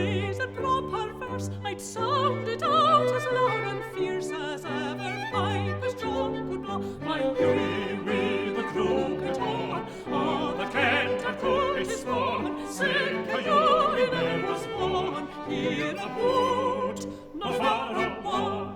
praise and proper verse, I'd sound it out as loud and fierce as ever pipers drunk could blow. My Hughie with the crooked horn, all that Kent and could his spawn, sick a Hughie ne'er was born, here about, not far away.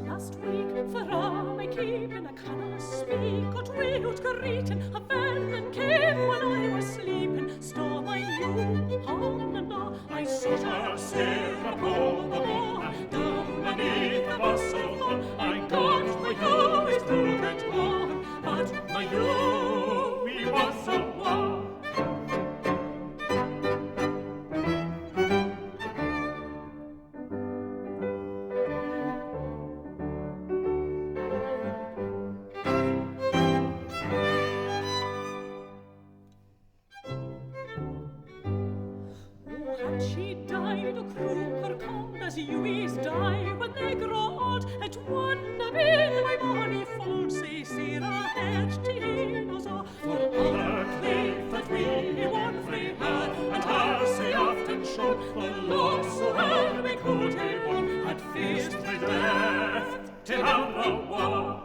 Last week, for all my keeping, I cannot speak, got wild greeting, a venom came when I was sleeping, stole my new on and on, I saw her sit upon the wall, down beneath the bustle thorn, I got my Hughie's crooked horn, but my Hughie was a war. She died, a croaker come as Hughie's die when they grow old. It wouldn't have been my bonny fault, say Sarah had to us all. For all our claim that we won free had, and Darcy often showed the loss so well we could have won, had faced my death till our war.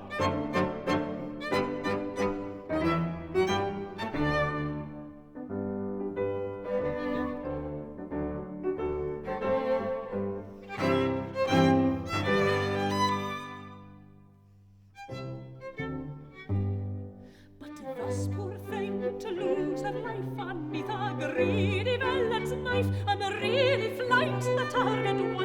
Thus poor thing to lose her life underneath a greedy villain's knife, and the really flight the target